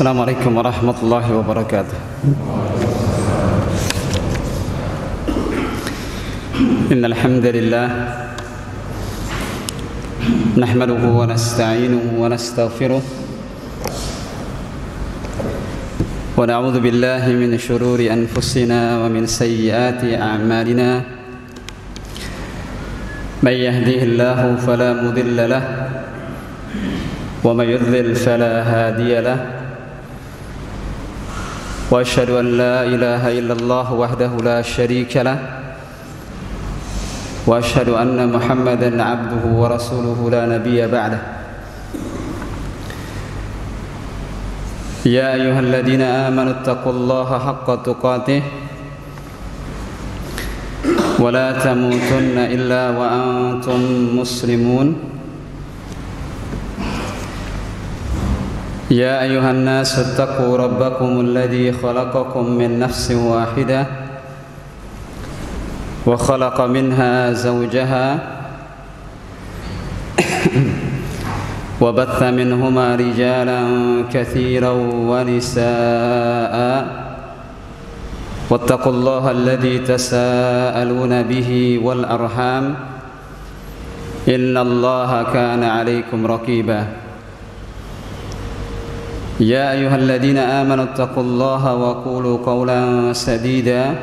Assalamualaikum warahmatullahi wabarakatuh. Innal hamdalillah nahmaduhu wa nasta'inuhu wa nastaghfiruh wa na'udzu billahi min shururi anfusina wa min sayyiati a'malina. Man yahdihillahu fala mudilla lahu wa man yudlil fala hadiya lahu. وأشهد أن لا إله إلا الله وحده لا شريك له وأشهد أن محمدا عبده ورسوله لا نبي بعده. يا أيها الذين آمنوا اتقوا الله حق تقاته ولا تموتن إلا وأنتم مسلمون. يا أيها الناس اتقوا ربكم الذي خلقكم من نفس واحدة وخلق منها زوجها وبث منهما رجالا كثيرا ونساء واتقوا الله الذي تساءلون به والأرحام إن الله كان عليكم رقيبا. يا أيها الذين آمنوا اتقوا الله وقولوا قولا سديدا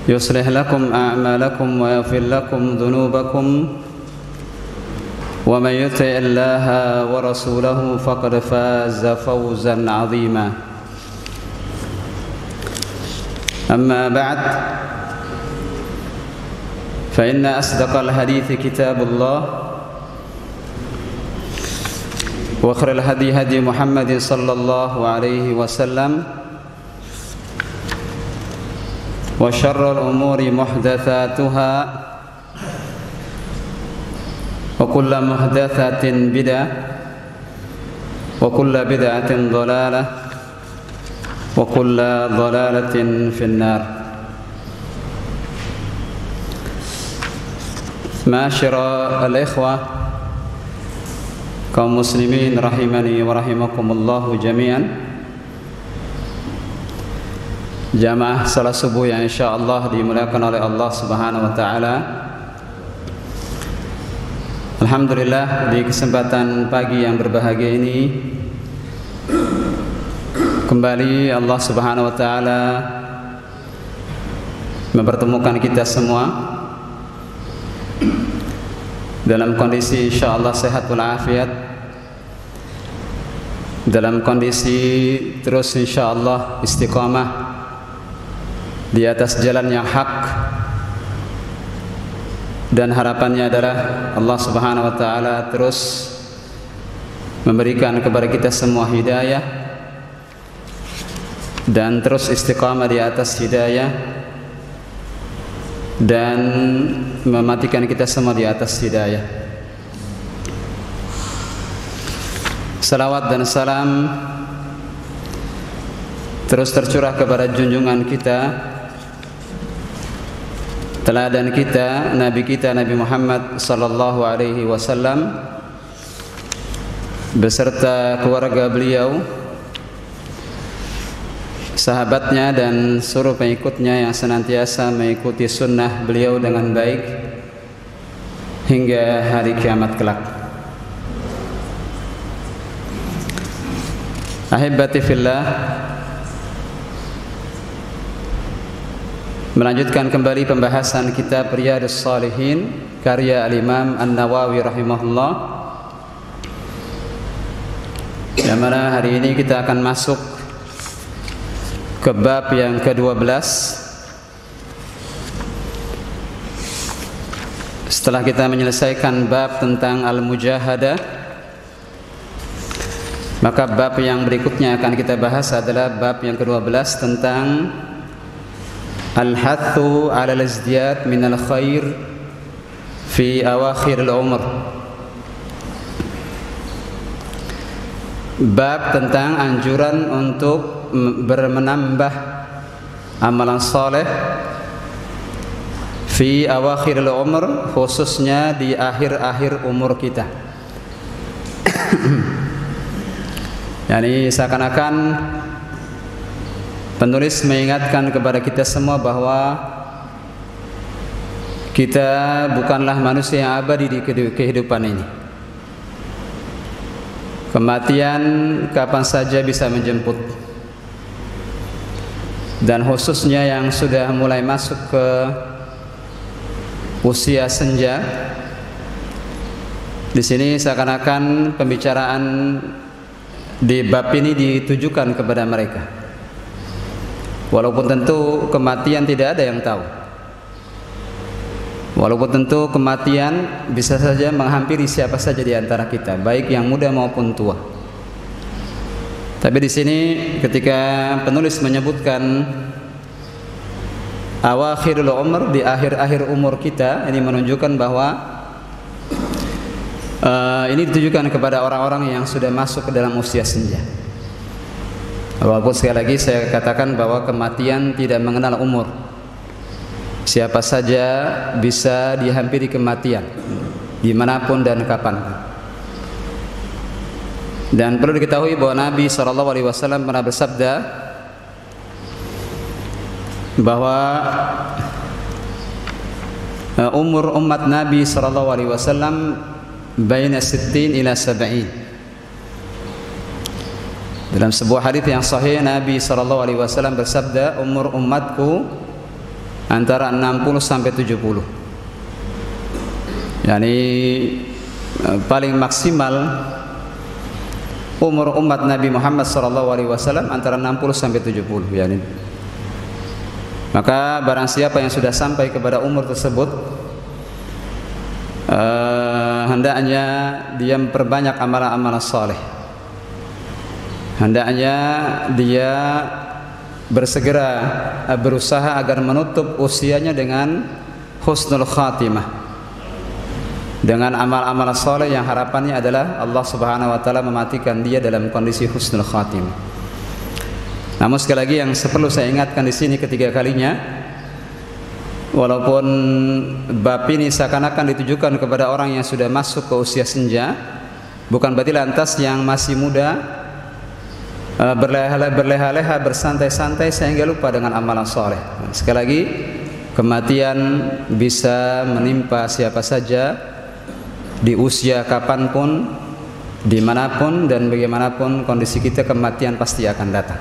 يصلح لكم أعمالكم ويغفر لكم ذنوبكم ومن يطع الله ورسوله فقد فاز فوزا عظيما. أما بعد فإن أصدق الحديث كتاب الله وخير الهدي هدي محمد صلى الله عليه وسلم وشر الأمور محدثاتها وكل محدثة بدعة وكل بدعة ضلالة وكل ضلالة في النار. معاشر الإخوة kaum muslimin rahimani wa rahimakumullahu jami'an. Jamaah salat subuh yang insyaallah dimuliakan oleh Allah Subhanahu wa taala. Alhamdulillah, di kesempatan pagi yang berbahagia ini kembali Allah Subhanahu wa taala mempertemukan kita semua dalam kondisi insyaallah sehat walafiat, dalam kondisi terus insyaallah istiqamah di atas jalan yang hak, dan harapannya adalah Allah Subhanahu wa taala terus memberikan kepada kita semua hidayah dan terus istiqamah di atas hidayah dan mematikan kita semua di atas hidayah. Salawat dan salam terus tercurah kepada junjungan kita, teladan kita, Nabi kita Nabi Muhammad sallallahu alaihi wasallam beserta keluarga beliau, sahabatnya dan seluruh pengikutnya yang senantiasa mengikuti sunnah beliau dengan baik hingga hari kiamat kelak. Ahibati fillah, melanjutkan kembali pembahasan kitab Riyadhus Shalihin karya Al-Imam An-Nawawi rahimahullah, yang mana hari ini kita akan masuk ke bab yang ke-12 setelah kita menyelesaikan bab tentang al-mujahadah. Maka bab yang berikutnya akan kita bahas adalah bab yang ke-12 tentang al-hathu 'ala al-izdiyad min al-khair fi awakhir al-umr. Bab tentang anjuran untuk menambah amalan saleh fi awakhir al-umr, khususnya di akhir-akhir umur kita. Yani seakan-akan penulis mengingatkan kepada kita semua bahwa kita bukanlah manusia yang abadi di kehidupan ini. Kematian kapan saja bisa menjemput. Dan khususnya yang sudah mulai masuk ke usia senja, di sini seakan-akan pembicaraan di bab ini ditujukan kepada mereka. Walaupun tentu kematian tidak ada yang tahu. Walaupun tentu kematian bisa saja menghampiri siapa saja di antara kita, baik yang muda maupun tua. Tapi di sini ketika penulis menyebutkan awakhirul umur, di akhir-akhir umur kita, ini menunjukkan bahwa ini ditujukan kepada orang-orang yang sudah masuk ke dalam usia senja. Walaupun sekali lagi saya katakan bahwa kematian tidak mengenal umur. Siapa saja bisa dihampiri kematian, dimanapun dan kapan. Dan perlu diketahui bahwa Nabi SAW pernah bersabda bahwa umur umat Nabi SAW baina 60 ila 70. Dalam sebuah hadis yang sahih Nabi SAW bersabda, umur umatku antara 60 sampai 70. Yani paling maksimal umur umat Nabi Muhammad SAW antara 60 sampai 70. Yani maka barang siapa yang sudah sampai kepada umur tersebut, hendaknya dia memperbanyak amalan-amalan saleh. Hendaknya dia bersegera berusaha agar menutup usianya dengan husnul khatimah, dengan amal-amal saleh yang harapannya adalah Allah Subhanahu wa taala mematikan dia dalam kondisi husnul khatimah. Namun sekali lagi yang perlu saya ingatkan di sini ketiga kalinya, walaupun bab ini seakan-akan ditujukan kepada orang yang sudah masuk ke usia senja, bukan berarti lantas yang masih muda berleha-leha, bersantai-santai sehingga lupa dengan amalan soleh. Sekali lagi, kematian bisa menimpa siapa saja di usia kapanpun, dimanapun dan bagaimanapun kondisi kita, kematian pasti akan datang.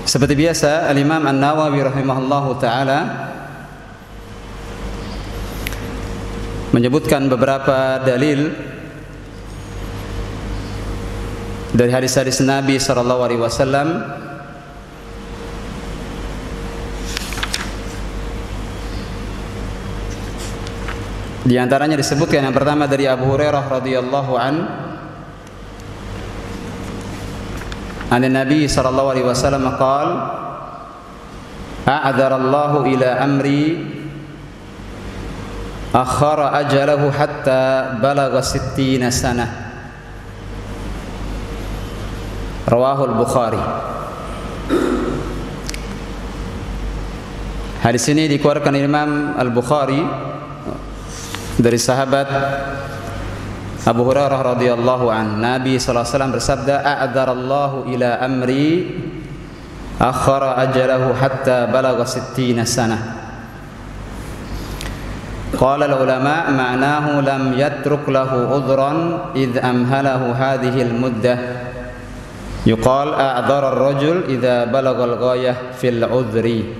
Seperti biasa, Al-Imam An-Nawawi rahimahullahu ta'ala menyebutkan beberapa dalil dari hadis-hadis Nabi SAW. Di antaranya disebutkan yang pertama dari Abu Hurairah radhiyallahu an Nabi SAW qala a'adzarallahu ila amri akhara ajalahu hatta balagha 60 sanah. Rawahul Bukhari. Hadis ini dikeluarkan Imam Al-Bukhari dari sahabat Abu Hurairah radhiyallahu an. Nabi sallallahu alaihi wasallam bersabda, "A'dzarallahu ila amri akhara ajalahu hatta balagha 60 sanah." Qala al-ulama ma'nahu lam yatruk lahu udhran id amhalahu hadhihi al-muddah. Yuqal a'dzara ar-rajul idza balagha al-ghayah fil 'udhri.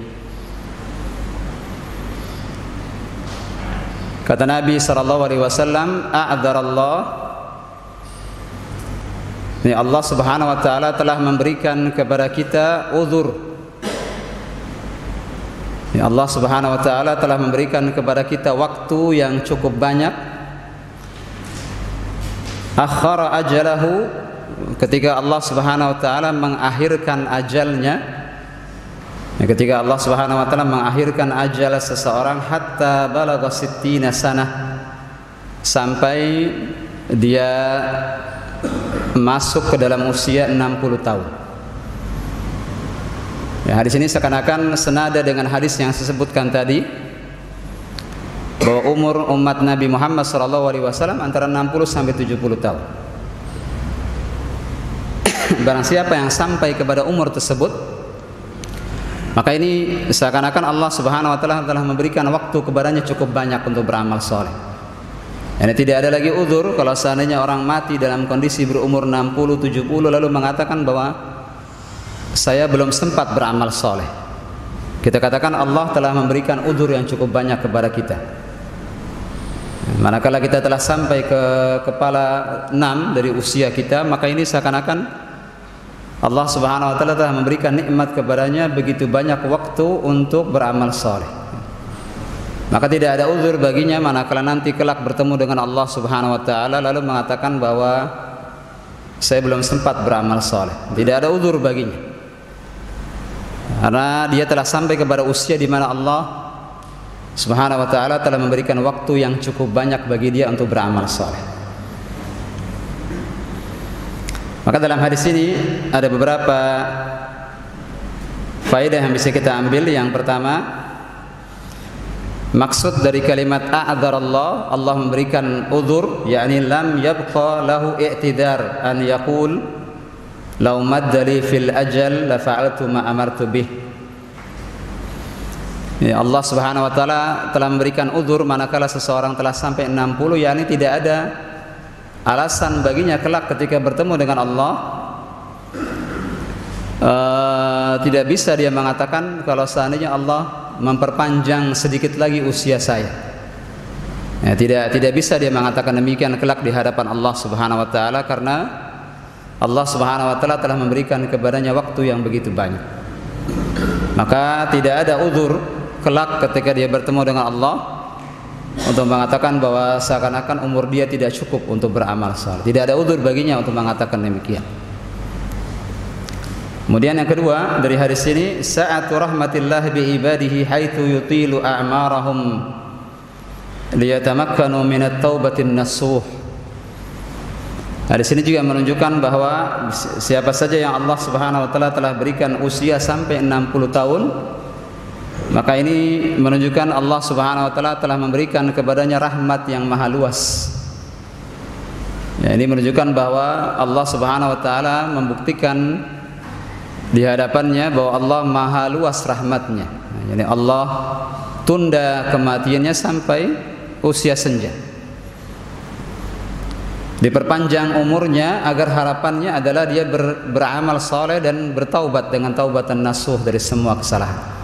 Kata Nabi sallallahu alaihi wasallam, a'dzarallah, ini Allah Subhanahu wa taala telah memberikan kepada kita uzur. Ya, Allah Subhanahu wa taala telah memberikan kepada kita waktu yang cukup banyak. Akhara ajalahu, ketika Allah Subhanahu wa taala mengakhirkan ajalnya, ketika Allah Subhanahu wa taala mengakhirkan ajal seseorang, hatta balagha 60 sanah, sampai dia masuk ke dalam usia 60 tahun. Ya, hadis ini seakan-akan senada dengan hadis yang saya sebutkan tadi, bahwa umur umat Nabi Muhammad SAW antara 60 sampai 70 tahun. Barang siapa yang sampai kepada umur tersebut, maka ini seakan-akan Allah Subhanahu wa taala telah memberikan waktu kepadanya cukup banyak untuk beramal soleh. Ini tidak ada lagi uzur kalau seandainya orang mati dalam kondisi berumur 60, 70 lalu mengatakan bahwa saya belum sempat beramal soleh. Kita katakan Allah telah memberikan uzur yang cukup banyak kepada kita. Manakala kita telah sampai ke kepala 6 dari usia kita, maka ini seakan-akan Allah Subhanahu wa taala telah memberikan nikmat kepadanya begitu banyak waktu untuk beramal soleh. Maka tidak ada uzur baginya manakala nanti kelak bertemu dengan Allah Subhanahu wa taala lalu mengatakan bahwa saya belum sempat beramal soleh. Tidak ada uzur baginya, karena dia telah sampai kepada usia di mana Allah Subhanahu wa taala telah memberikan waktu yang cukup banyak bagi dia untuk beramal soleh. Maka dalam hadis ini ada beberapa faedah yang bisa kita ambil. Yang pertama, maksud dari kalimat a'dzarallah, Allah memberikan uzur, yakni lam yabqa lahu i'tidar an yaqul law maddali fil ajal la fa'altu ma amartu bih. Ya, Allah Subhanahu wa taala telah memberikan uzur manakala seseorang telah sampai 60, yakni tidak ada alasan baginya kelak ketika bertemu dengan Allah, tidak bisa dia mengatakan kalau seandainya Allah memperpanjang sedikit lagi usia saya. Ya, tidak bisa dia mengatakan demikian kelak di hadapan Allah Subhanahu wa taala, karena Allah Subhanahu wa taala telah memberikan kepadanya waktu yang begitu banyak. Maka tidak ada uzur kelak ketika dia bertemu dengan Allah untuk mengatakan bahwa seakan-akan umur dia tidak cukup untuk beramal saleh. Tidak ada uzur baginya untuk mengatakan demikian. Kemudian yang kedua dari hadis ini, sa'atu rahmatillah bi ibadihi haitsu yutilu a'marahum liyatamakkanu min at-taubatin nasuh. Hadis ini juga menunjukkan bahwa siapa saja yang Allah Subhanahu wa taala telah berikan usia sampai 60 tahun, maka ini menunjukkan Allah Subhanahu wa taala telah memberikan kepadanya rahmat yang maha luas. Ya, ini menunjukkan bahwa Allah Subhanahu wa taala membuktikan di hadapannya bahwa Allah maha luas rahmatnya. Jadi Allah tunda kematiannya sampai usia senja, diperpanjang umurnya agar harapannya adalah dia beramal saleh dan bertaubat dengan taubatan nasuh dari semua kesalahan.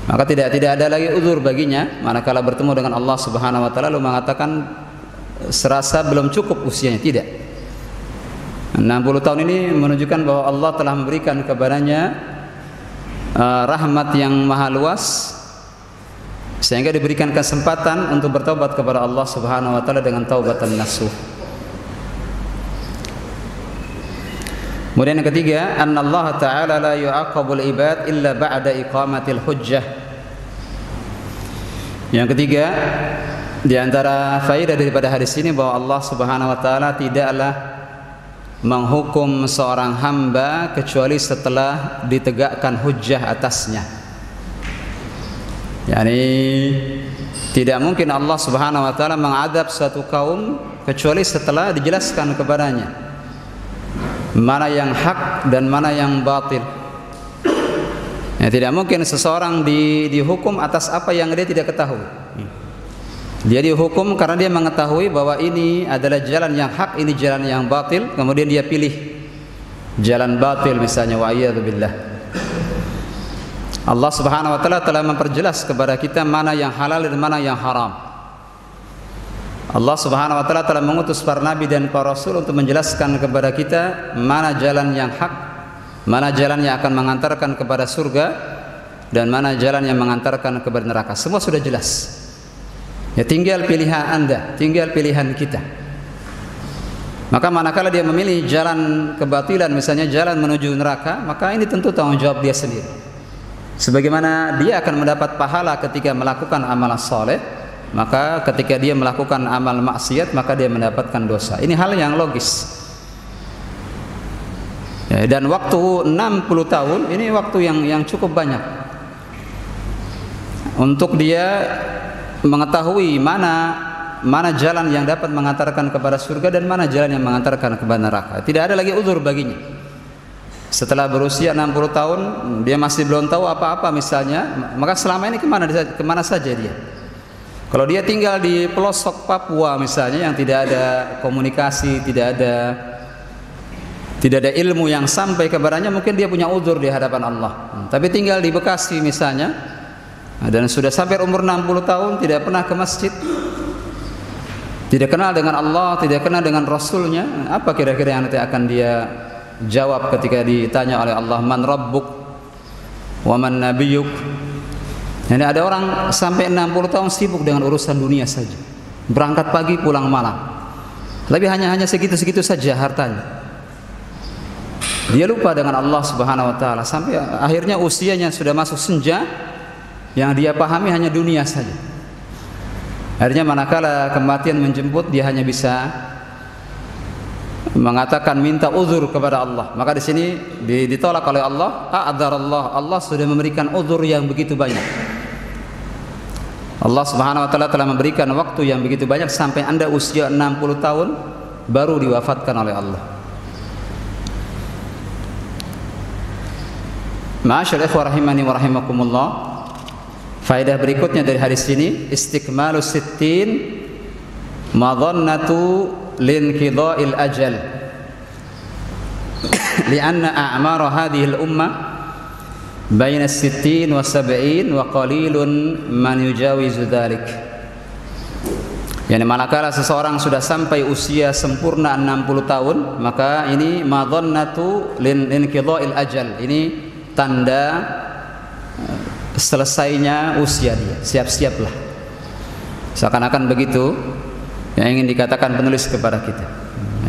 Maka tidak ada lagi uzur baginya manakala bertemu dengan Allah Subhanahu wa taala lalu mengatakan serasa belum cukup usianya. Tidak. 60 tahun ini menunjukkan bahwa Allah telah memberikan kepadanya rahmat yang maha luas sehingga diberikan kesempatan untuk bertaubat kepada Allah Subhanahu wa taala dengan taubatan nasuh. Kemudian yang ketiga, annallaha ta'ala la yu'aqabul ibad illa ba'da iqamatil hujjah. Yang ketiga, di antara faedah daripada hadis ini bahwa Allah Subhanahu wa taala tidaklah menghukum seorang hamba kecuali setelah ditegakkan hujjah atasnya. Yani tidak mungkin Allah Subhanahu wa taala mengadab suatu kaum kecuali setelah dijelaskan kepadanya mana yang hak dan mana yang batil. Ya, tidak mungkin seseorang dihukum atas apa yang dia tidak ketahui. Dia dihukum karena dia mengetahui bahwa ini adalah jalan yang hak, ini jalan yang batil, kemudian dia pilih jalan batil misalnya, wa iyadzubillah. Allah Subhanahu wa taala telah memperjelas kepada kita mana yang halal dan mana yang haram. Allah Subhanahu wa taala telah mengutus para nabi dan para rasul untuk menjelaskan kepada kita mana jalan yang hak, mana jalan yang akan mengantarkan kepada surga dan mana jalan yang mengantarkan kepada neraka. Semua sudah jelas. Ya, tinggal pilihan Anda, tinggal pilihan kita. Maka manakala dia memilih jalan kebatilan, misalnya jalan menuju neraka, maka ini tentu tanggung jawab dia sendiri. Sebagaimana dia akan mendapat pahala ketika melakukan amalan saleh, maka ketika dia melakukan amal maksiat maka dia mendapatkan dosa. Ini hal yang logis. Ya, dan waktu 60 tahun ini waktu yang cukup banyak untuk dia mengetahui mana jalan yang dapat mengantarkan kepada surga dan mana jalan yang mengantarkan kepada neraka. Tidak ada lagi uzur baginya. Setelah berusia 60 tahun dia masih belum tahu apa-apa misalnya, maka selama ini kemana saja dia? Kalau dia tinggal di pelosok Papua misalnya yang tidak ada komunikasi, tidak ada ilmu yang sampai kepadanya, mungkin dia punya uzur di hadapan Allah. Tapi tinggal di Bekasi misalnya dan sudah sampai umur 60 tahun tidak pernah ke masjid, tidak kenal dengan Allah, tidak kenal dengan Rasulnya, apa kira-kira yang nanti akan dia jawab ketika ditanya oleh Allah, man rabbuk wa man nabiyyuk? Jadi ada orang sampai 60 tahun sibuk dengan urusan dunia saja, berangkat pagi pulang malam, tapi hanya segitu-segitu saja hartanya. Dia lupa dengan Allah Subhanahu wa taala sampai akhirnya usianya sudah masuk senja, yang dia pahami hanya dunia saja. Akhirnya manakala kematian menjemput, dia hanya bisa mengatakan minta uzur kepada Allah. Maka di sini ditolak oleh Allah. A'dzarallah, Allah sudah memberikan uzur yang begitu banyak. Allah Subhanahu wa taala telah memberikan waktu yang begitu banyak sampai Anda usia 60 tahun baru diwafatkan oleh Allah. Ma'asyiral ikhwah rahimani wa rahimakumullah. Faedah berikutnya dari hadis ini, istikmalus sittin madhannatu linqida'il ajal. Lianna a'mara hadhihi al-ummah baina as-sittin wa sab'in wa qalilun man yujawizu dzalik. Yani manakala seseorang sudah sampai usia sempurna 60 tahun, maka ini madhannatu linqida'il ajal. Ini tanda selesainya usia dia. Siap-siaplah. Seakan-akan begitu yang ingin dikatakan penulis kepada kita.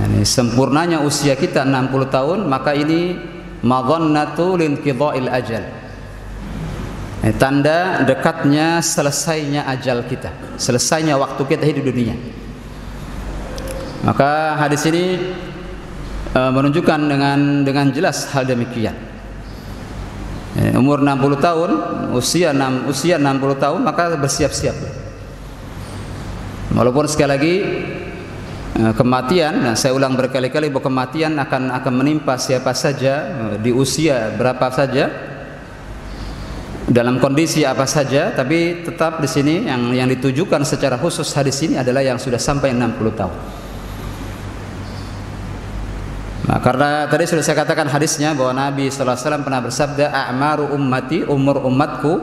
Yani sempurnanya usia kita 60 tahun, maka ini madhannatu linqida'il ajal. Tanda dekatnya selesainya ajal kita, selesainya waktu kita hidup dunia. Maka hadis ini menunjukkan dengan jelas hal demikian. Umur 60 tahun, usia 60 tahun, maka bersiap-siap. Walaupun sekali lagi kematian, nah saya ulang berkali-kali bahwa kematian akan menimpa siapa saja di usia berapa saja, dalam kondisi apa saja, tapi tetap di sini yang ditujukan secara khusus hadis ini adalah yang sudah sampai 60 tahun. Nah, karena tadi sudah saya katakan hadisnya bahwa Nabi sallallahu alaihi wasallam pernah bersabda, a'maru ummati, umur umatku,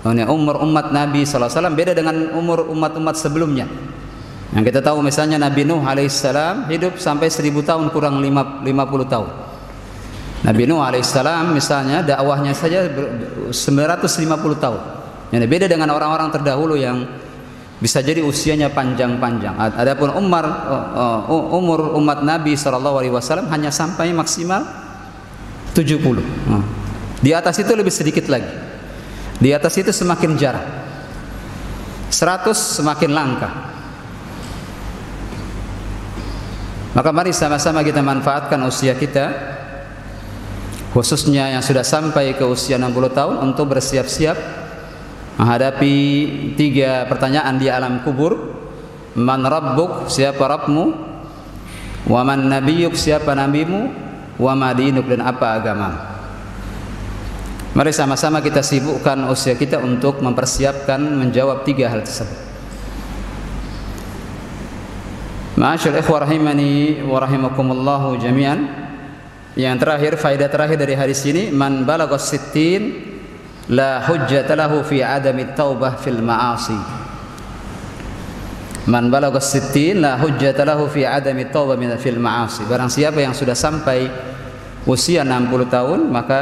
umur umat Nabi sallallahu alaihi wasallam beda dengan umur umat-umat sebelumnya. Yang kita tahu misalnya Nabi Nuh alaihissalam hidup sampai 1000 tahun kurang 50 tahun. Nabi Nuh alaihissalam misalnya dakwahnya saja 950 tahun. Yang beda dengan orang-orang terdahulu yang bisa jadi usianya panjang-panjang. Adapun umur umat Nabi SAW hanya sampai maksimal 70. Di atas itu lebih sedikit lagi. Di atas itu semakin jarang. 100 semakin langka. Maka mari sama-sama kita manfaatkan usia kita, khususnya yang sudah sampai ke usia 60 tahun, untuk bersiap-siap menghadapi 3 pertanyaan di alam kubur. Man rabbuk, siapa Rabbmu? Wa man nabiyyuk, siapa nabimu? Wa ma dinuk, dan apa agamamu? Mari sama-sama kita sibukkan usia kita untuk mempersiapkan menjawab 3 hal tersebut. Ma'asyiral ikhwah rahimani wa rahimakumullahu jami'an. Yang terakhir, faedah terakhir dari hadis ini, man balaghas sittin la hujjata lahu fi adami taubah fil ma'asi. Man balaghas sittin la hujjata lahu fi adami taubah fil ma'asi. Barang siapa yang sudah sampai usia 60 tahun, maka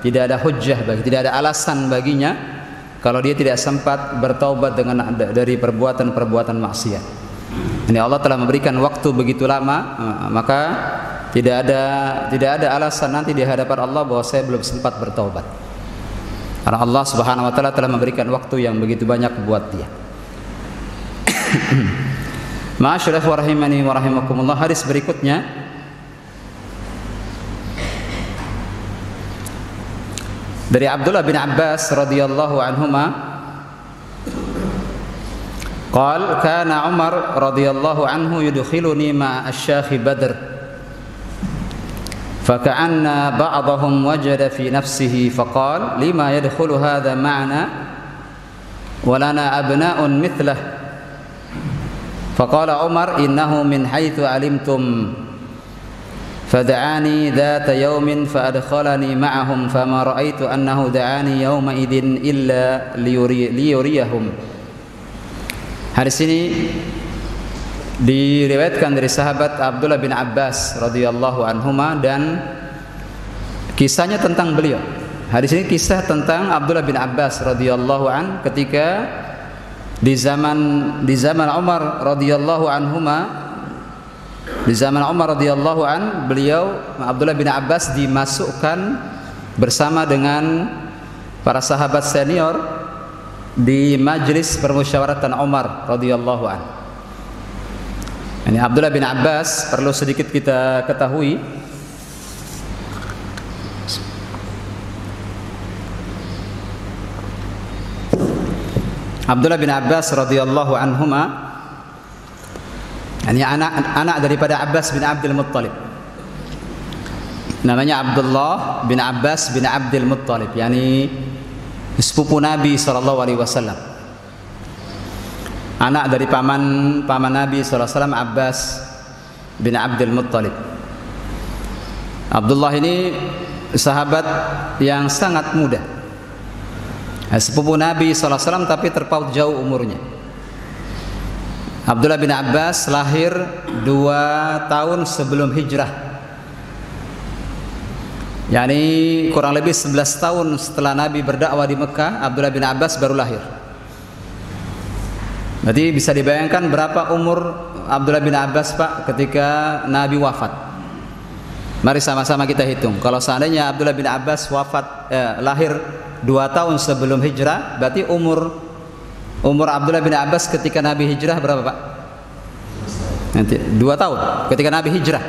tidak ada hujjah tidak ada alasan baginya kalau dia tidak sempat bertaubat dari perbuatan-perbuatan maksiat. Ini Allah telah memberikan waktu begitu lama, maka tidak ada alasan nanti di hadapan Allah bahwa saya belum sempat bertaubat. Karena Allah Subhanahu wa taala telah memberikan waktu yang begitu banyak buat dia. Ma'asyiral ikhwah rahimani wa rahimakumullah, hadis berikutnya dari Abdullah bin Abbas radhiyallahu anhuma, Qal kana Umar radhiyallahu anhu yudkhiluni ma'a asy-syakh Badr faka'anna ba'dahum wajada fi nafsihi faqala lima yadkhulu hadha ma'ana wa lana abna'un mithlah faqala Umar innahu min haitsu alimtum fada'ani dhata yawmin fa'adkhalani ma'ahum fama ra'aitu annahu da'ani yawma idin illa liyuriyahum. Hadis ini diriwayatkan dari sahabat Abdullah bin Abbas radhiyallahu anhuma dan kisahnya tentang beliau. Hadis ini kisah tentang Abdullah bin Abbas radhiyallahu an ketika di zaman Umar radhiyallahu anhuma, di zaman Umar radhiyallahu an, beliau Abdullah bin Abbas dimasukkan bersama dengan para sahabat senior di majlis permusyawaratan Umar radhiyallahu an. Ini Abdullah bin Abbas perlu sedikit kita ketahui. Abdullah bin Abbas radhiyallahu anhuma ini anak daripada Abbas bin Abdul Muttalib. Namanya Abdullah bin Abbas bin Abdul Muttalib, yakni sepupu Nabi sallallahu alaihi wasallam. Anak dari paman Nabi sallallahu alaihi wasallam, Abbas bin Abdul Muttalib. Abdullah ini sahabat yang sangat muda. Sepupu Nabi sallallahu alaihi wasallam tapi terpaut jauh umurnya. Abdullah bin Abbas lahir 2 tahun sebelum hijrah. Yani kurang lebih 11 tahun setelah Nabi berdakwah di Mekah, Abdullah bin Abbas baru lahir. Berarti bisa dibayangkan berapa umur Abdullah bin Abbas Pak ketika Nabi wafat. Mari sama-sama kita hitung. Kalau seandainya Abdullah bin Abbas lahir 2 tahun sebelum hijrah, berarti umur Abdullah bin Abbas ketika Nabi hijrah berapa Pak? Nanti 2 tahun ketika Nabi hijrah.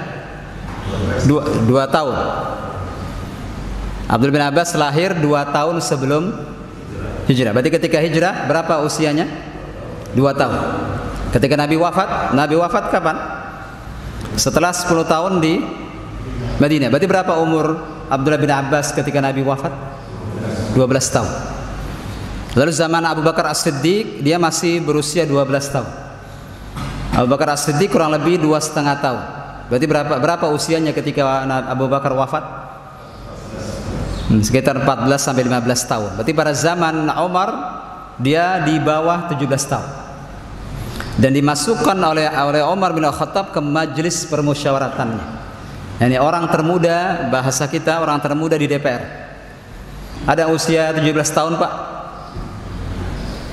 2 tahun. Abdullah bin Abbas lahir 2 tahun sebelum hijrah. Berarti ketika hijrah berapa usianya? 2 tahun. Ketika Nabi wafat kapan? Setelah 10 tahun di Madinah. Berarti berapa umur Abdullah bin Abbas ketika Nabi wafat? 12 tahun. Lalu zaman Abu Bakar As-Siddiq dia masih berusia 12 tahun. Abu Bakar As-Siddiq kurang lebih 2,5 tahun. Berarti berapa usianya ketika Abu Bakar wafat? Sekitar 14 sampai 15 tahun. Berarti pada zaman Umar dia di bawah 17 tahun. Dan dimasukkan oleh Umar bin Khattab ke majelis permusyawaratannya. Yani orang termuda, bahasa kita orang termuda di DPR. Ada usia 17 tahun, Pak?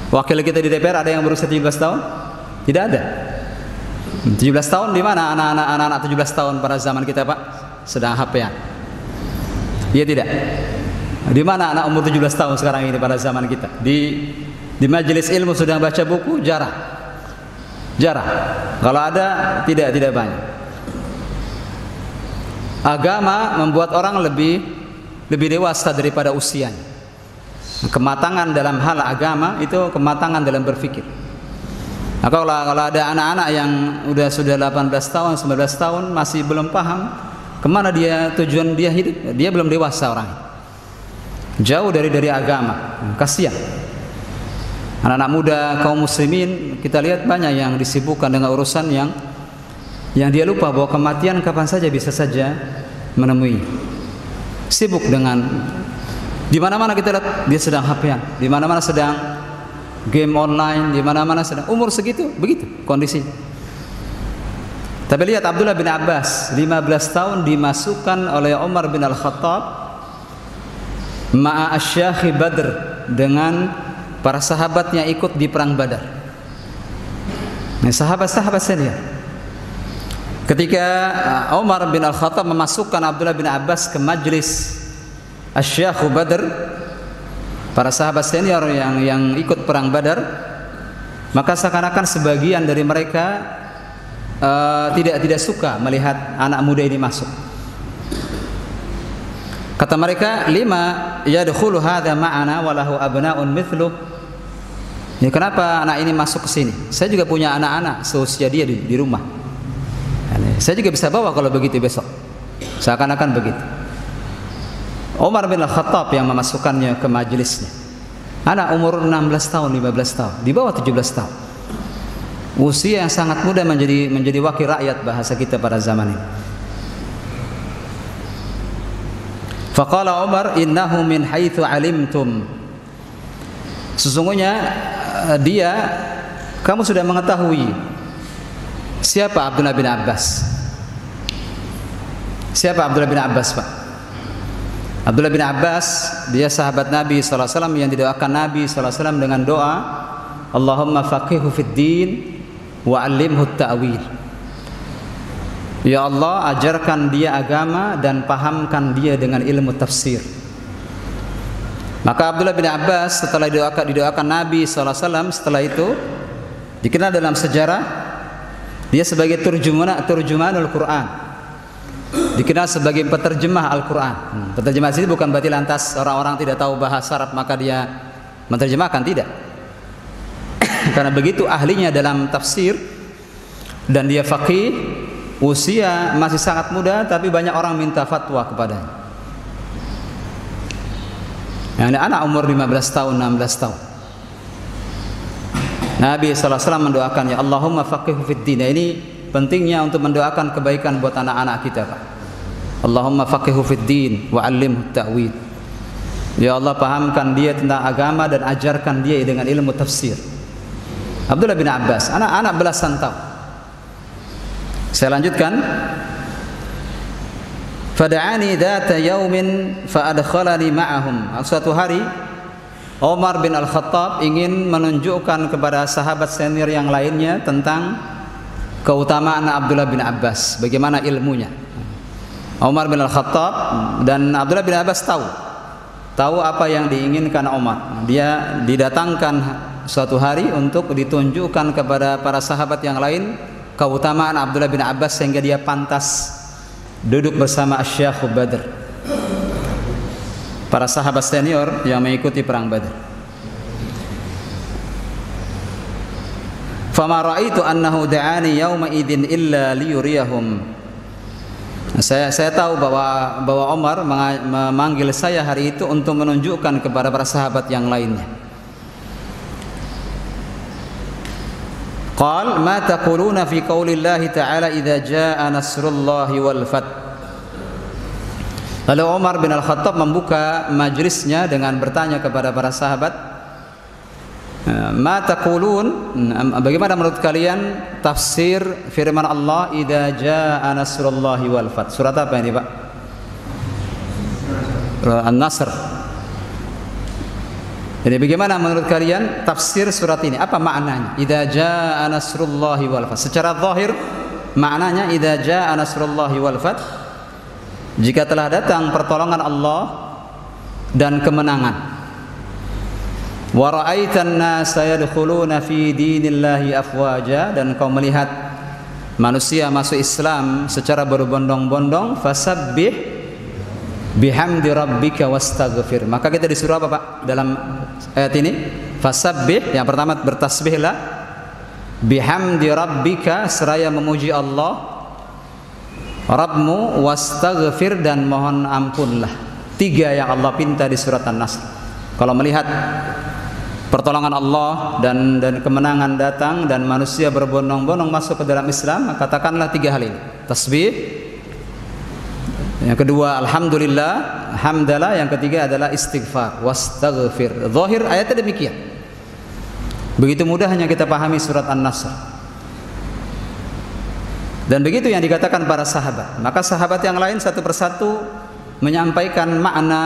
Wakil kita di DPR ada yang berusia 17 tahun? Tidak ada. 17 tahun di mana anak-anak 17 tahun pada zaman kita, Pak? Sedang HP-an. Iya tidak? Di mana anak umur 17 tahun sekarang ini pada zaman kita? Di majelis ilmu sudah baca buku? Jarang. Kalau ada tidak banyak. Agama membuat orang lebih dewasa daripada usianya. Kematangan dalam hal agama itu kematangan dalam berpikir. Nah, kalau ada anak-anak yang sudah 18 tahun, 19 tahun masih belum paham kemana tujuan dia hidup, dia belum dewasa orang. Jauh dari agama. Kasihan. Anak-anak muda kaum muslimin kita lihat banyak yang disibukkan dengan urusan yang dia lupa bahwa kematian kapan saja bisa saja menemui. Sibuk dengan di mana-mana kita lihat dia sedang HP-an, di mana-mana sedang game online, di mana-mana sedang umur segitu begitu kondisinya. Tapi lihat Abdullah bin Abbas 15 tahun dimasukkan oleh Umar bin Al-Khattab ma'a asy-syakh Badr dengan para sahabatnya ikut di perang Badar. Nah, sahabat-sahabat senior. Ketika Umar bin Al-Khattab memasukkan Abdullah bin Abbas ke majlis asy-syakh Badr, para sahabat senior yang ikut perang Badar, maka seakan-akan sebagian dari mereka tidak suka melihat anak muda ini masuk. Kata mereka, lima yadkhulu hadza ma'ana wa lahu abna'un mithluh. Ya, kenapa anak ini masuk ke sini? Saya juga punya anak-anak seusia dia di rumah. Saya juga bisa bawa kalau begitu besok. Seakan-akan begitu. Umar bin Al-Khattab yang memasukkannya ke majelisnya. Anak umur 16 tahun, 15 tahun, di bawah 17 tahun. Usia yang sangat muda menjadi wakil rakyat bahasa kita pada zaman ini. Faqala Umar, innahu min haitsu alimtum. Sesungguhnya kamu sudah mengetahui siapa Abdullah bin Abbas. Siapa Abdullah bin Abbas, Pak? Abdullah bin Abbas, dia sahabat Nabi sallallahu alaihi wasallam yang didoakan Nabi sallallahu alaihi wasallam dengan doa, Allahumma faqihhu fid din wa 'allimhu at-ta'wil. Ya Allah, ajarkan dia agama dan pahamkan dia dengan ilmu tafsir. Maka Abdullah bin Abbas setelah didoakan Nabi sallallahu alaihi wasallam, setelah itu dikenal dalam sejarah dia sebagai turjumanul Quran. Dikenal sebagai penerjemah Al-Quran. Penerjemah sini bukan berarti lantas orang-orang tidak tahu bahasa Arab maka dia menerjemahkan, tidak. Karena begitu ahlinya dalam tafsir dan dia faqih, usia masih sangat muda tapi banyak orang minta fatwa kepadanya. Yang anak umur 15 tahun, 16 tahun. Nabi sallallahu alaihi wasallam mendoakan, ya Allahumma faqihhu fid din. Ini pentingnya untuk mendoakan kebaikan buat anak-anak kita, Pak. Allahumma faqihhu fid din wa 'allimhu ta'wil. Ya Allah, pahamkan dia tentang agama dan ajarkan dia dengan ilmu tafsir. Abdullah bin Abbas, anak-anak belasan tahun. Saya lanjutkan. Fada'ani dzata yaumin fa adkhalani ma'ahum. Suatu hari Umar bin Al-Khattab ingin menunjukkan kepada sahabat senior yang lainnya tentang keutamaan Abdullah bin Abbas, bagaimana ilmunya. Umar bin Al-Khattab dan Abdullah bin Abbas tahu apa yang diinginkan Umar. Dia didatangkan suatu hari untuk ditunjukkan kepada para sahabat yang lain keutamaan Abdullah bin Abbas sehingga dia pantas duduk bersama Asy-Syaikh Badr, para sahabat senior yang mengikuti perang Badr. Fama ra'aitu annahu da'ani yawma idzin illa liyuriyahum. Saya tahu bahwa Umar memanggil saya hari itu untuk menunjukkan kepada para sahabat yang lainnya. Qal ma taquluna fi qaulillahi ta'ala idza jaa nasrullahi wal fath. Lalu Umar bin Al-Khattab membuka majlisnya dengan bertanya kepada para sahabat, ma taqulun, bagaimana menurut kalian tafsir firman Allah idza jaa nasrullahi wal fath? Surat apa ini, Pak? An-Nasr. Jadi bagaimana menurut kalian tafsir surat ini? Apa maknanya? Idza jaa nasrullahi wal fath. Secara zahir maknanya idza jaa nasrullahi wal fath, jika telah datang pertolongan Allah dan kemenangan. Wa ra'aitan nasa yadkhuluna fi dinillahi afwaja, dan kau melihat manusia masuk Islam secara berbondong-bondong, fasabbih bihamdi rabbika wastaghfir. Maka kita disuruh apa, Pak, dalam ayat ini? Fasabbih, yang pertama bertasbihlah, bihamdi rabbika, seraya memuji Allah Rabbmu, wastaghfir, dan mohon ampunlah. 3 yang Allah pinta di surat An-Nasr. Kalau melihat pertolongan Allah dan kemenangan datang dan manusia berbondong-bondong masuk ke dalam Islam, katakanlah 3 hal ini. Tasbih, yang kedua alhamdulillah, hamdalah, yang ketiga adalah istighfar, wastaghfir. Zahir ayatnya demikian. Begitu mudahnya kita pahami surat An-Nasr. Dan begitu yang dikatakan para sahabat. Maka sahabat yang lain satu persatu menyampaikan makna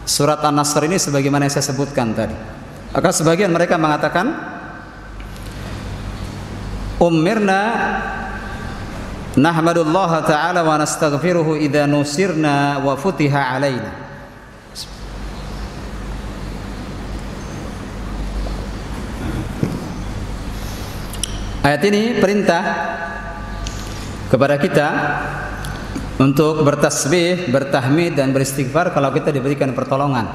surat An-Nasr ini sebagaimana yang saya sebutkan tadi. Maka sebagian mereka mengatakan, umirna nahmadullah ta'ala wa nastaghfiruhu idza nusirna wa futiha alaina. Ayat ini perintah kepada kita untuk bertasbih, bertahmid, dan beristighfar kalau kita diberikan pertolongan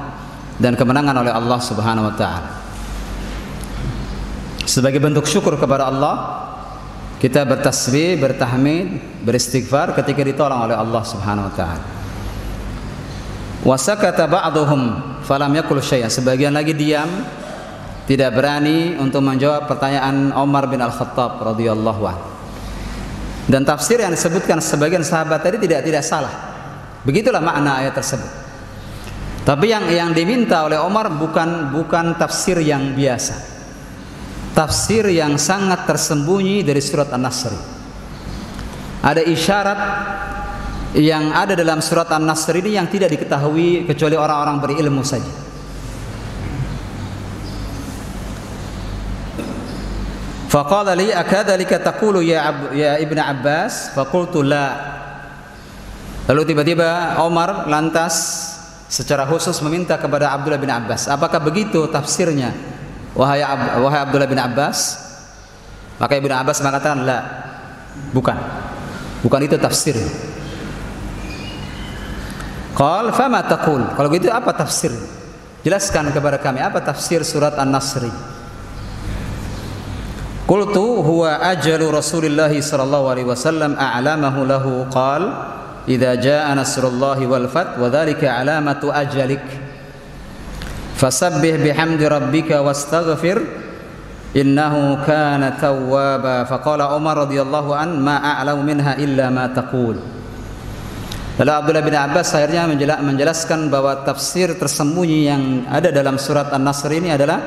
dan kemenangan oleh Allah Subhanahu wa taala. Sebagai bentuk syukur kepada Allah, kita bertasbih, bertahmid, beristighfar ketika ditolong oleh Allah Subhanahu wa taala. Wa sakata ba'dhum falam yaqul syai'an. Sebagian lagi diam, tidak berani untuk menjawab pertanyaan Umar bin Al-Khattab radhiyallahu anhu. Dan tafsir yang disebutkan sebagian sahabat tadi tidak salah. Begitulah makna ayat tersebut. Tapi yang diminta oleh Umar bukan tafsir yang biasa. Tafsir yang sangat tersembunyi dari surat An-Nasr. Ada isyarat yang ada dalam surat An-Nasr ini yang tidak diketahui kecuali orang-orang berilmu saja. Faqala li akadzalika taqulu ya Ibnu Abbas? Faqultu la. Lalu tiba-tiba Umar lantas secara khusus meminta kepada Abdullah bin Abbas, apakah begitu tafsirnya wahai Abdullah bin Abbas? Maka Ibnu Abbas mengatakan la, bukan itu tafsir. Qal fama taqul? Kalau begitu apa tafsir? Jelaskan kepada kami apa tafsir surat An-Nasr. Qultu huwa ajalu Rasulillah sallallahu alaihi wasallam a'lamahu lahu qal idza jaa nasrullahi wal fath wa dzalika alamatu ajalik fasabbih bihamdi rabbika wastaghfir innahu kana tawwaba. Faqala Umar radhiyallahu an ma a'lamu minha illa ma taqul. Lalu Abdullah bin Abbas akhirnya menjelaskan bahwa tafsir tersembunyi yang ada dalam surat An-Nasr ini adalah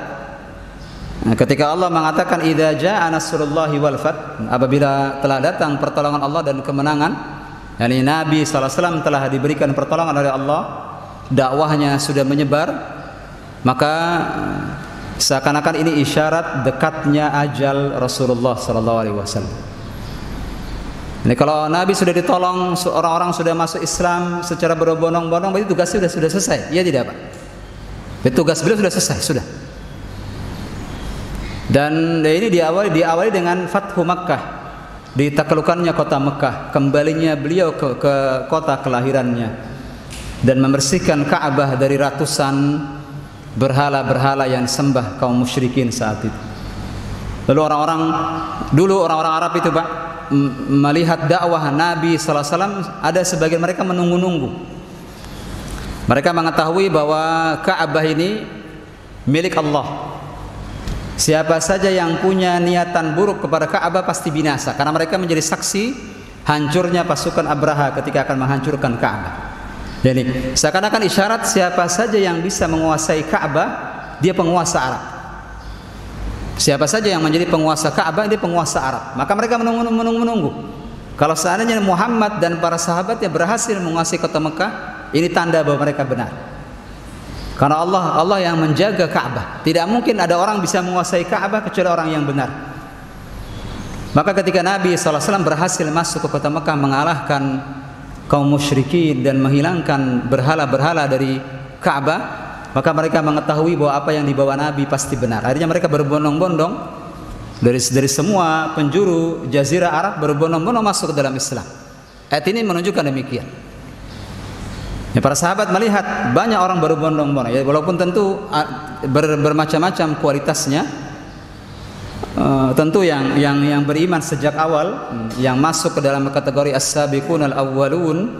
ketika Allah mengatakan idza jaa nasrullahi wal fath, apabila telah datang pertolongan Allah dan kemenangan, yakni Nabi sallallahu alaihi wasallam telah diberikan pertolongan oleh Allah, dakwahnya sudah menyebar, maka seakan-akan ini isyarat dekatnya ajal Rasulullah sallallahu alaihi wasallam. Ini kalau Nabi sudah ditolong, orang-orang sudah masuk Islam secara berbondong-bondong, berarti tugasnya sudah selesai. Iya tidak, Pak? Tugas beliau sudah selesai, sudah. Dan ini diawali dengan Fathu Makkah, ditaklukannya kota Mekah, kembalinya beliau ke kota kelahirannya, dan membersihkan Ka'bah dari ratusan berhala-berhala yang disembah kaum musyrikin saat itu. Lalu orang-orang Arab itu, Pak, melihat dakwah Nabi sallallahu alaihi wasallam, ada sebagian mereka menunggu-nunggu. Mereka mengetahui bahwa Ka'bah ini milik Allah. Siapa saja yang punya niatan buruk kepada Ka'bah pasti binasa, karena mereka menjadi saksi hancurnya pasukan Abraha ketika akan menghancurkan Ka'bah. Jadi seakan-akan isyarat siapa saja yang bisa menguasai Ka'bah, dia penguasa Arab. Siapa saja yang menjadi penguasa Ka'bah, dia penguasa Arab. Maka mereka menunggu. Kalau seandainya Muhammad dan para sahabatnya berhasil menguasai kota Mekah, ini tanda bahwa mereka benar. Karena Allah yang menjaga Ka'bah. Tidak mungkin ada orang bisa menguasai Ka'bah kecuali orang yang benar. Maka ketika Nabi SAW berhasil masuk ke kota Mekah, mengalahkan kaum musyrikin dan menghilangkan berhala-berhala dari Ka'bah, maka mereka mengetahui bahwa apa yang dibawa Nabi pasti benar. Akhirnya mereka berbondong-bondong dari semua penjuru Jazirah Arab, berbondong-bondong masuk ke dalam Islam. Ayat ini menunjukkan demikian. Ya, para sahabat melihat banyak orang berbondong-bondong, ya, walaupun tentu bermacam-macam kualitasnya. Tentu yang beriman sejak awal, yang masuk ke dalam kategori as-sabiqun al-awwalun,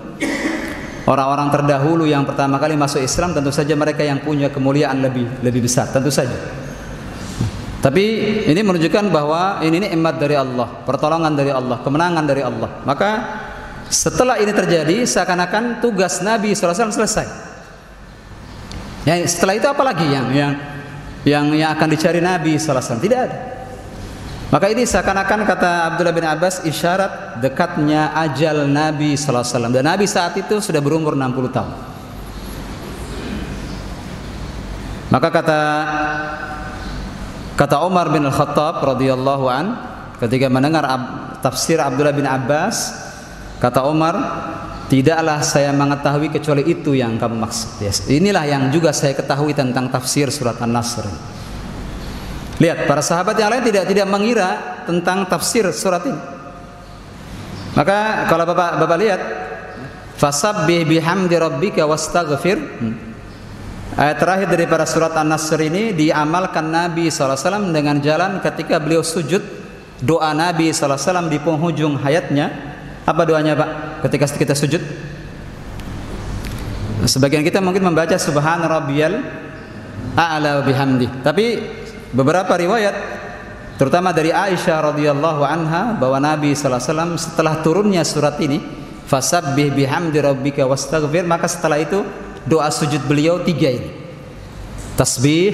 orang-orang terdahulu yang pertama kali masuk Islam, tentu saja mereka yang punya kemuliaan lebih besar, tentu saja. Tapi ini menunjukkan bahwa ini nikmat dari Allah, pertolongan dari Allah, kemenangan dari Allah. Maka setelah ini terjadi, seakan-akan tugas Nabi SAW selesai. Ya, setelah itu apa lagi yang akan dicari Nabi SAW? Tidak ada. Maka ini seakan-akan, kata Abdullah bin Abbas, isyarat dekatnya ajal Nabi SAW. Dan Nabi saat itu sudah berumur 60 tahun. Maka kata Umar bin Al-Khattab radhiyallahu an, ketika mendengar tafsir Abdullah bin Abbas, kata Umar, tidaklah saya mengetahui kecuali itu yang kamu maksud. Yes. Inilah yang juga saya ketahui tentang tafsir surat An-Nasr. Lihat, para sahabat yang lain tidak mengira tentang tafsir surat ini. Maka kalau Bapak lihat, fasabbih bihamdi rabbika wastaghfir, Ayat terakhir daripada surat An-Nasr ini diamalkan Nabi SAW dengan jalan ketika beliau sujud. Doa Nabi SAW di penghujung hayatnya, apa doanya Pak ketika kita sujud? Sebagian kita mungkin membaca Subhana rabbiyal a'la wa bihamdi. Tapi beberapa riwayat terutama dari Aisyah radhiyallahu anha bahwa Nabi sallallahu alaihi wasallam setelah turunnya surat ini, fasabbih bihamdi rabbika wastaghfir, maka setelah itu doa sujud beliau 3 ini. Tasbih,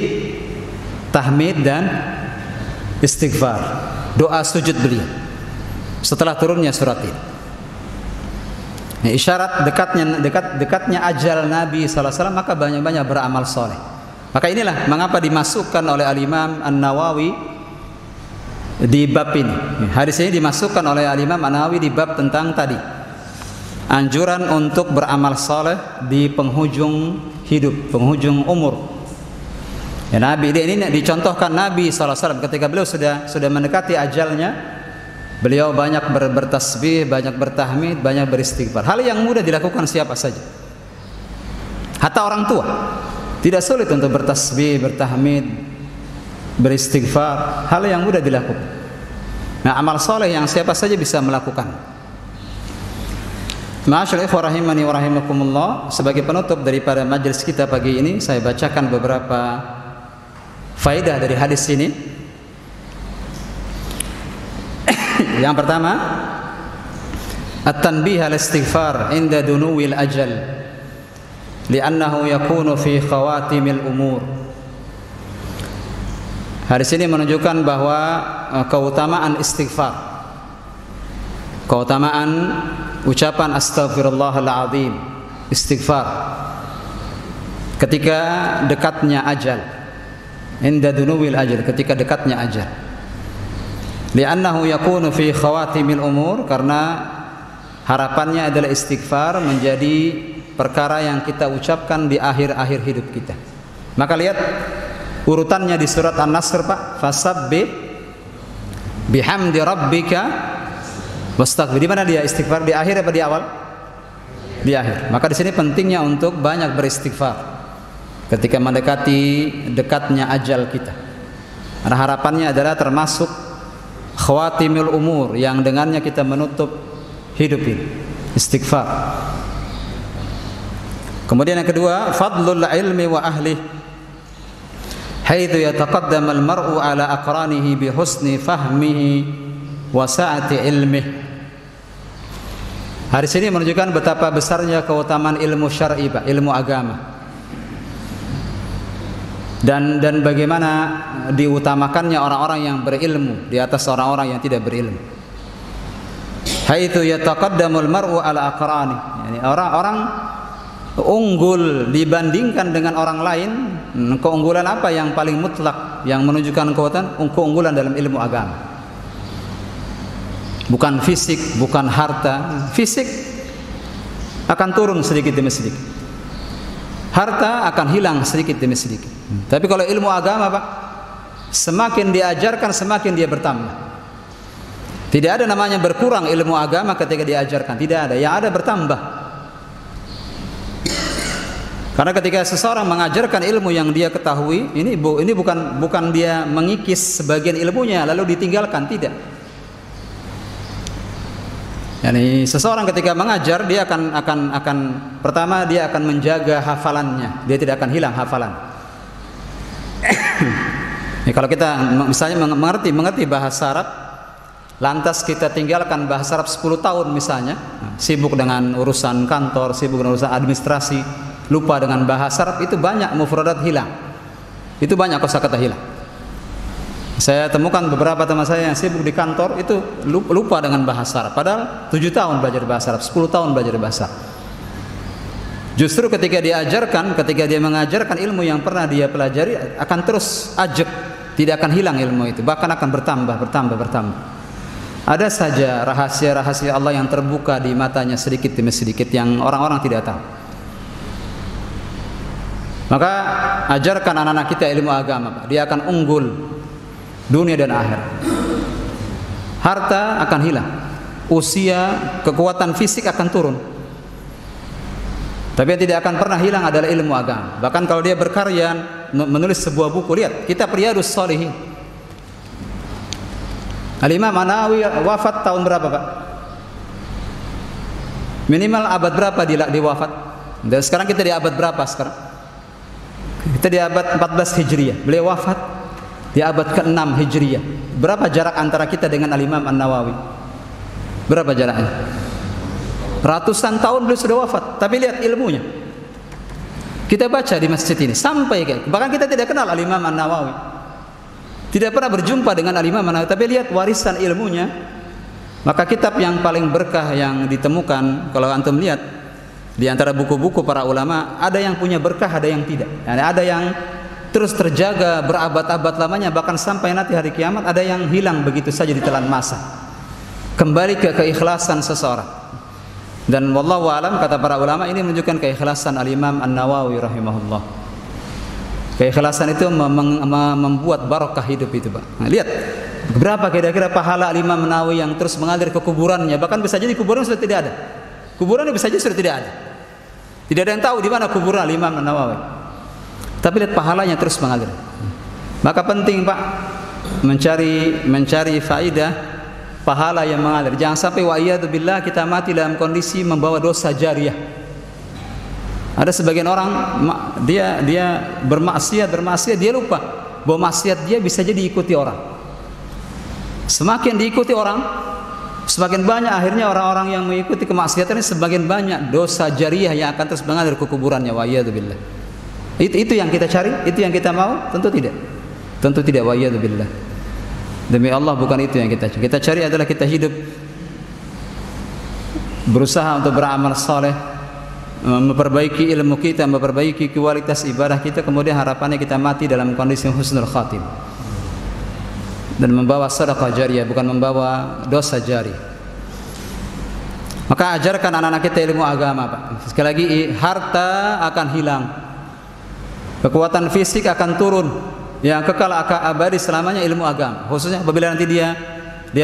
tahmid dan istighfar. Doa sujud beliau setelah turunnya surat ini. Ini isyarat dekatnya ajal Nabi sallallahu alaihi wasallam, maka banyak-banyak beramal soleh. Maka inilah mengapa dimasukkan oleh Al-Imam An-Nawawi di bab ini. Hadis ini dimasukkan oleh Al-Imam An-Nawawi di bab tentang tadi anjuran untuk beramal soleh di penghujung hidup, penghujung umur. Ya, Nabi ini dicontohkan Nabi SAW ketika beliau sudah mendekati ajalnya, beliau banyak bertasbih, banyak bertahmid, banyak beristighfar. Hal yang mudah dilakukan siapa saja, hatta orang tua. Tidak sulit untuk bertasbih, bertahmid, beristighfar, hal yang mudah dilakukan. Nah, amal soleh yang siapa saja bisa melakukan. Ma'asyiral ikhwah rahimani wa rahimakumullah, sebagai penutup daripada majelis kita pagi ini, saya bacakan beberapa faedah dari hadis ini. Yang pertama, at-tanbih al-istighfar inda dunuwil ajal, li'annahu yakunu fi khawatimil umur. Hadis ini menunjukkan bahwa keutamaan istighfar, keutamaan ucapan astaghfirullahaladzim, istighfar ketika dekatnya ajal, inda dunuwil ajal, ketika dekatnya ajal. Li'annahu yakunu fi khawatimil umur, karena harapannya adalah istighfar menjadi perkara yang kita ucapkan di akhir-akhir hidup kita. Maka lihat urutannya di surat An-Nasr Pak, fasabbih bihamdi rabbika wastaghfir. Di mana dia istighfar, di akhir apa di awal? Di akhir. Maka di sini pentingnya untuk banyak beristighfar ketika mendekati dekatnya ajal kita. Karena harapannya adalah termasuk khawatimul umur, yang dengannya kita menutup hidup ini, istighfar. Kemudian yang kedua, fadlul ilmi wa ahli, haitsu yataqaddam al-mar'u ala aqranihi bi husni fahmihi wa sa'ati ilmihi. Hadis ini menunjukkan betapa besarnya keutamaan ilmu syar'i, Pak, ilmu agama. Dan bagaimana diutamakannya orang-orang yang berilmu di atas orang-orang yang tidak berilmu. Haitsu yataqaddamul mar'u ala aqrani, yani orang-orang unggul dibandingkan dengan orang lain. Keunggulan apa yang paling mutlak yang menunjukkan keunggulan dalam ilmu agama? Bukan fisik, bukan harta. Fisik akan turun sedikit demi sedikit, harta akan hilang sedikit demi sedikit. Tapi kalau ilmu agama Pak, semakin diajarkan semakin dia bertambah. Tidak ada namanya berkurang ilmu agama ketika diajarkan, tidak ada. Yang ada bertambah. Karena ketika seseorang mengajarkan ilmu yang dia ketahui, ini bukan dia mengikis sebagian ilmunya lalu ditinggalkan, tidak. Yani seseorang ketika mengajar, dia akan pertama dia akan menjaga hafalannya, dia tidak akan hilang hafalan. Ya, kalau kita misalnya mengerti bahasa Arab, lantas kita tinggalkan bahasa Arab 10 tahun misalnya, sibuk dengan urusan kantor, sibuk dengan urusan administrasi, lupa dengan bahasa Arab, itu banyak mufradat hilang, itu banyak kosakata hilang. Saya temukan beberapa teman saya yang sibuk di kantor itu lupa dengan bahasa Arab, padahal 7 tahun belajar bahasa Arab, 10 tahun belajar bahasa Arab. Justru ketika dia mengajarkan ilmu yang pernah dia pelajari, akan terus ajak, tidak akan hilang ilmu itu, bahkan akan bertambah. Ada saja rahasia-rahasia Allah yang terbuka di matanya sedikit demi sedikit yang orang-orang tidak tahu. Maka ajarkan anak-anak kita ilmu agama, Pak. Dia akan unggul dunia dan akhirat. Harta akan hilang, usia, kekuatan fisik akan turun. Tapi yang tidak akan pernah hilang adalah ilmu agama. Bahkan kalau dia berkarya menulis sebuah buku, lihat Kitab Riyadhus Shalihin. Al-Imam An-Nawawi wafat tahun berapa, Pak? Minimal abad berapa dia wafat? Dan sekarang kita di abad berapa sekarang? Kita di abad 14 Hijriah. Beliau wafat di abad ke-6 Hijriah. Berapa jarak antara kita dengan Al-Imam An-Nawawi? Berapa jaraknya? Ratusan tahun beliau sudah wafat, tapi lihat ilmunya. Kita baca di masjid ini sampai bahkan kita tidak kenal Al-Imam An-Nawawi. Tidak pernah berjumpa dengan Al-Imam An-Nawawi, tapi lihat warisan ilmunya. Maka kitab yang paling berkah yang ditemukan, kalau antum lihat di antara buku-buku para ulama, ada yang punya berkah, ada yang tidak. Ada yang terus terjaga berabad-abad lamanya, bahkan sampai nanti hari kiamat. Ada yang hilang begitu saja ditelan masa. Kembali ke keikhlasan seseorang. Dan wallahu alam, kata para ulama, ini menunjukkan keikhlasan Al-Imam An-Nawawi rahimahullah. Keikhlasan itu membuat barokah hidup itu, Pak. Nah, lihat berapa kira-kira pahala Al-Imam An-Nawawi yang terus mengalir ke kuburannya. Bahkan bisa jadi kuburan sudah tidak ada. Kuburannya bisa jadi sudah tidak ada. Tidak ada yang tahu di mana kuburan Al-Imam An-Nawawi. Tapi lihat pahalanya terus mengalir. Maka penting, Pak, mencari faidah pahala yang mengalir. Jangan sampai wa'iyadzubillah kita mati dalam kondisi membawa dosa jariyah. Ada sebagian orang dia bermaksiat, dia lupa bahwa maksiat dia bisa jadi diikuti orang. Semakin diikuti orang, semakin banyak akhirnya orang-orang yang mengikuti kemaksiatan ini, semakin banyak dosa jariyah yang akan terus mengalir ke kuburannya. Wa'iyadzubillah. Itu yang kita cari, itu yang kita mau? Tentu tidak. Tentu tidak. Wa'iyadzubillah. Demi Allah, bukan itu yang kita cari. Kita cari adalah kita hidup berusaha untuk beramal saleh, memperbaiki ilmu kita, memperbaiki kualitas ibadah kita, kemudian harapannya kita mati dalam kondisi husnul khatimah dan membawa sedekah jariyah, bukan membawa dosa jari. Maka ajarkan anak-anak kita ilmu agama, Pak. Sekali lagi, harta akan hilang, kekuatan fisik akan turun. Yang kekal akan abadi selamanya ilmu agama. Khususnya apabila nanti dia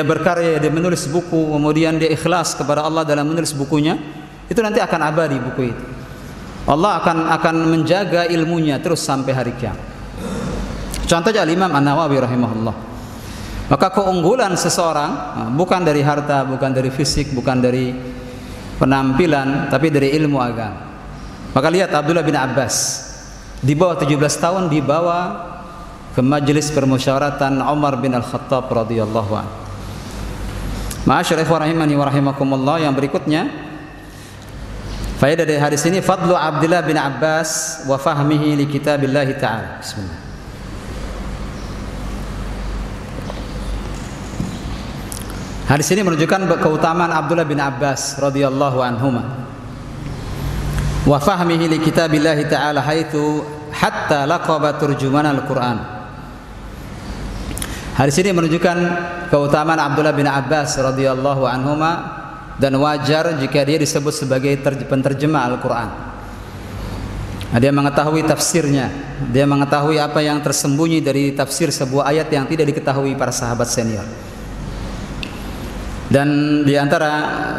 berkarya, dia menulis buku, kemudian dia ikhlas kepada Allah dalam menulis bukunya, itu nanti akan abadi buku itu. Allah akan menjaga ilmunya terus sampai hari kiamat. Contohnya Imam An-Nawawi rahimahullah. Maka keunggulan seseorang bukan dari harta, bukan dari fisik, bukan dari penampilan, tapi dari ilmu agama. Maka lihat Abdullah bin Abbas, di bawah 17 tahun dibawa ke majelis permusyawaratan Umar bin Al-Khattab radhiyallahu anhu. Ma'asyiral ikhwan rahimani wa rahimakumullah, yang berikutnya faedah dari hadis ini, fadlu Abdullah bin Abbas wa fahmihi li kitabillah ta'ala. Bismillah. Hadis ini menunjukkan keutamaan Abdullah bin Abbas radhiyallahu anhuma wa fahmihi li kitabillah ta'ala haitsu hatta laqaba turjuman al-Qur'an. Hadis ini menunjukkan keutamaan Abdullah bin Abbas radhiyallahu anhuma, dan wajar jika dia disebut sebagai penterjemah Al-Quran. Dia mengetahui tafsirnya, dia mengetahui apa yang tersembunyi dari tafsir sebuah ayat yang tidak diketahui para sahabat senior. Dan di antara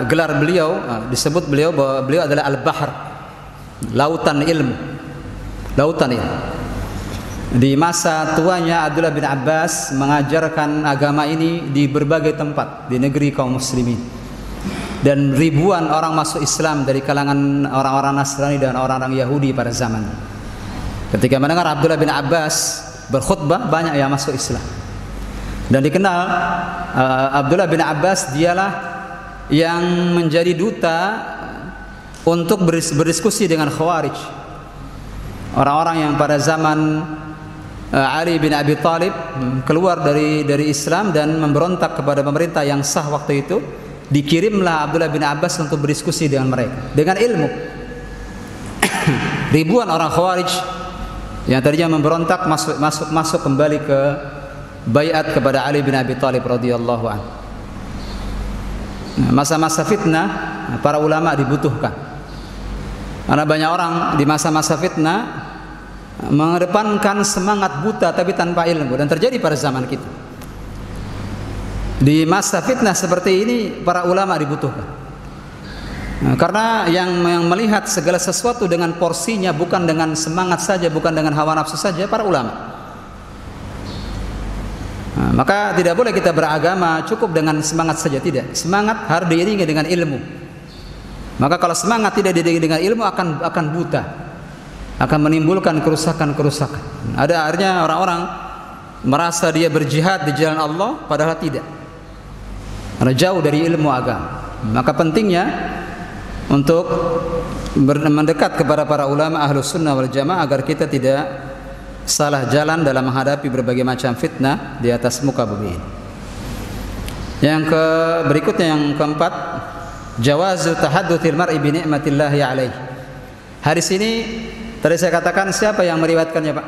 gelar beliau, disebut beliau bahwa beliau adalah Al-Bahr, lautan ilmu, lautan ilmu. Di masa tuanya Abdullah bin Abbas mengajarkan agama ini di berbagai tempat di negeri kaum muslimin, dan ribuan orang masuk Islam dari kalangan orang-orang Nasrani dan orang-orang Yahudi pada zaman. Ketika mendengar Abdullah bin Abbas berkhutbah, banyak yang masuk Islam, dan dikenal Abdullah bin Abbas dialah yang menjadi duta untuk berdiskusi dengan Khawarij, orang-orang yang pada zaman Ali bin Abi Thalib keluar dari Islam dan memberontak kepada pemerintah yang sah waktu itu. Dikirimlah Abdullah bin Abbas untuk berdiskusi dengan mereka dengan ilmu. Ribuan orang Khawarij yang tadinya memberontak masuk kembali ke baiat kepada Ali bin Abi Thalib radhiyallahu anhu. Masa-masa fitnah para ulama dibutuhkan, karena banyak orang di masa-masa fitnah mengedepankan semangat buta tapi tanpa ilmu, dan terjadi pada zaman kita. Di masa fitnah seperti ini para ulama dibutuhkan. Karena yang melihat segala sesuatu dengan porsinya, bukan dengan semangat saja, bukan dengan hawa nafsu saja, para ulama. Maka tidak boleh kita beragama cukup dengan semangat saja, tidak. Semangat harus diiringi dengan ilmu. Maka kalau semangat tidak diiringi dengan ilmu akan buta, akan menimbulkan kerusakan-kerusakan. Ada akhirnya orang-orang merasa dia berjihad di jalan Allah, padahal tidak, karena jauh dari ilmu agama. Maka pentingnya untuk mendekat kepada para ulama Ahlus Sunnah wal Jamaah agar kita tidak salah jalan dalam menghadapi berbagai macam fitnah di atas muka bumi ini. Yang berikutnya, yang keempat, jawazu tahaddutsil mar'i bi ni'matillahi alaihi. Hadis ini tadi saya katakan siapa yang meriwayatkannya, Pak?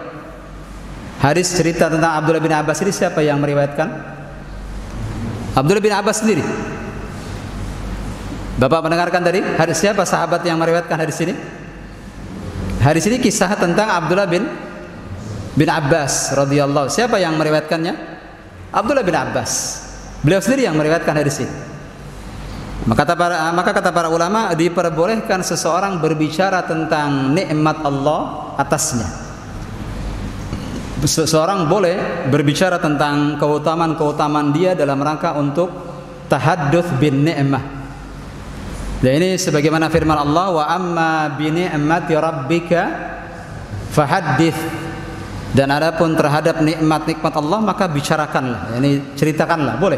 Hadis cerita tentang Abdullah bin Abbas ini siapa yang meriwayatkan? Abdullah bin Abbas sendiri. Bapak mendengarkan tadi hadis siapa sahabat yang meriwayatkan hadis ini? Hadis ini kisah tentang Abdullah bin Abbas radhiyallahu. Siapa yang meriwayatkannya? Abdullah bin Abbas. Beliau sendiri yang meriwayatkan hadis ini. Maka kata para ulama, diperbolehkan seseorang berbicara tentang nikmat Allah atasnya. Seseorang boleh berbicara tentang keutamaan-keutamaan dia dalam rangka untuk tahadduts bin ni'mah. Dan ini sebagaimana firman Allah, wa amma bi ni'mati rabbika fahaddits. Dan adapun terhadap nikmat-nikmat Allah maka bicarakanlah, ini ceritakanlah, boleh.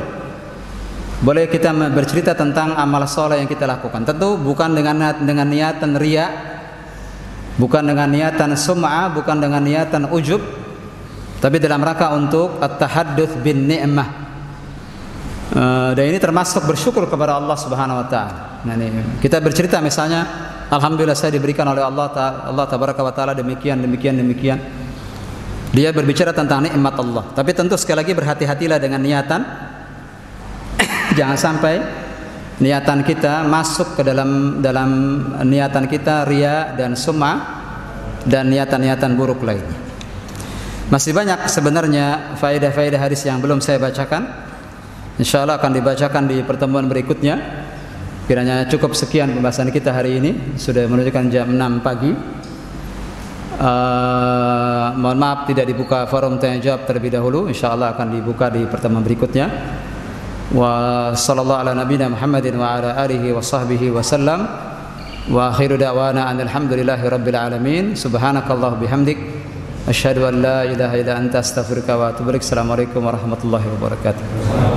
Boleh kita bercerita tentang amal soleh yang kita lakukan. Tentu bukan dengan niatan riya, bukan dengan niatan sum'ah, bukan dengan niatan ujub, tapi dalam rangka untuk at-tahadduts bin ni'mah. Dan ini termasuk bersyukur kepada Allah Subhanahu wa taala. Nah, ini kita bercerita misalnya, alhamdulillah saya diberikan oleh Allah tabaraka wa taala demikian. Dia berbicara tentang nikmat Allah. Tapi tentu sekali lagi berhati-hatilah dengan niatan. Jangan sampai niatan kita masuk ke dalam niatan kita riya dan sum'ah dan niatan-niatan buruk lainnya. Masih banyak sebenarnya faedah-faedah hadis yang belum saya bacakan. Insyaallah akan dibacakan di pertemuan berikutnya. Kiranya cukup sekian pembahasan kita hari ini. Sudah menunjukkan jam 6 pagi. Mohon maaf tidak dibuka forum tanya jawab terlebih dahulu. Insyaallah akan dibuka di pertemuan berikutnya. Wa sallallahu ala nabiyina Muhammadin wa ala alihi wa sahbihi wa sallam. Wa akhiru da'wana alhamdulillahi rabbil alamin. Subhanakallah bihamdik, asyhadu an la ilaha illa anta astaghfiruka wa atubu ilaik. Assalamualaikum warahmatullahi wabarakatuh.